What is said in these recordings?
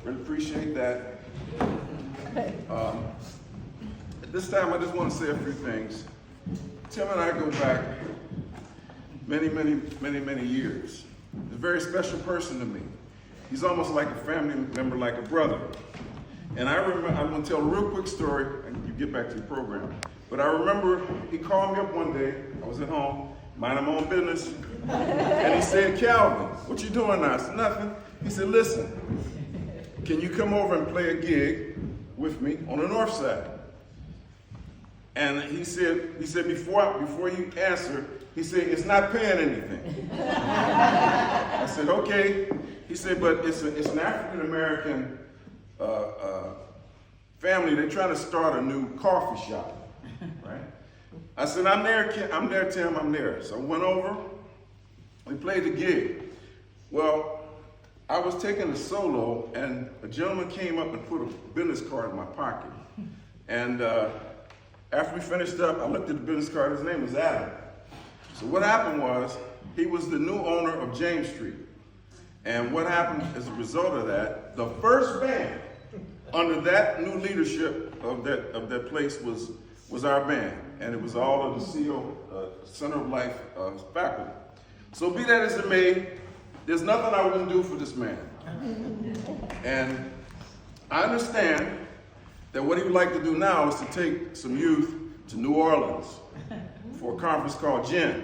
Really appreciate that. At this time, I just want to say a few things. Tim and I go back many years. He's a very special person to me. He's almost like a family member, like a brother. And I remember, I'm going to tell a real quick story, and you get back to your program. But I remember he called me up one day. I was at home, minding my own business. And he said, "Calvin, what you doing now?" I said, "Nothing." He said, "Listen, can you come over and play a gig with me on the north side?" And he said before you answer, he said, "It's not paying anything." I said, "Okay." He said, "But it's an African-American family. They're trying to start a new coffee shop, right?" I said, I'm there, Tim, I'm there." So I went over, we played the gig. Well, I was taking a solo, and a gentleman came up and put a business card in my pocket. And after we finished up, I looked at the business card. His name was Adam. So what happened was, he was the new owner of James Street. And what happened as a result of that, the first band under that new leadership of that place was our band. And it was all of the CO, Center of Life faculty. So be that as it may, there's nothing I wouldn't do for this man. And I understand that what he would like to do now is to take some youth to New Orleans for a conference called GEN.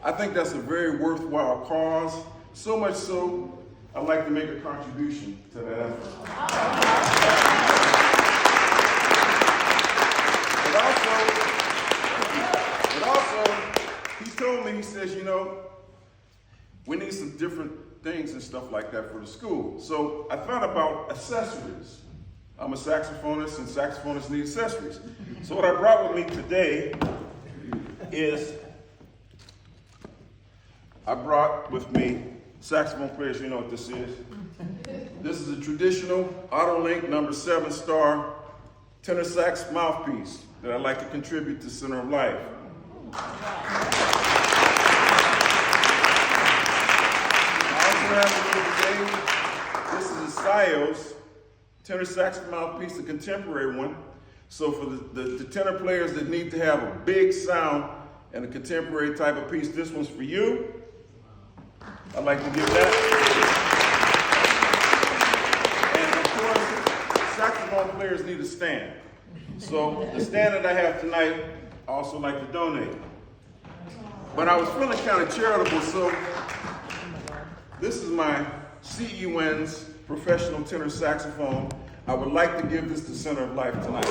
I think that's a very worthwhile cause, so much so I'd like to make a contribution to that effort. But also, he told me, he says, we need some different things and stuff like that for the school. So I thought about accessories. I'm a saxophonist, and saxophonists need accessories. So what I brought with me today is, I brought with me saxophone players. You know what this is. This is a traditional Autolink number 7 star tenor sax mouthpiece that I'd like to contribute to Center of Life. This is a Sios tenor sax mouthpiece, a contemporary one. So for the tenor players that need to have a big sound and a contemporary type of piece, this one's for you. I'd like to give that. And of course, saxophone players need a stand. So the stand that I have tonight, I also like to donate. But I was feeling kind of charitable, so this is my CEUN's professional tenor saxophone. I would like to give this to Center of Life tonight.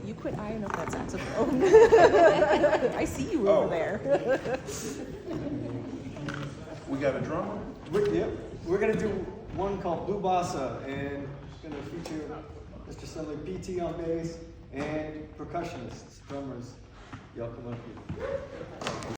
You quit eyeing up that saxophone. I see you over there. We got a drummer? Yep. We're going to do one called Blue Bossa, and it's going to feature Mr. Sully PT on bass and percussionists, drummers. Y'all come up here.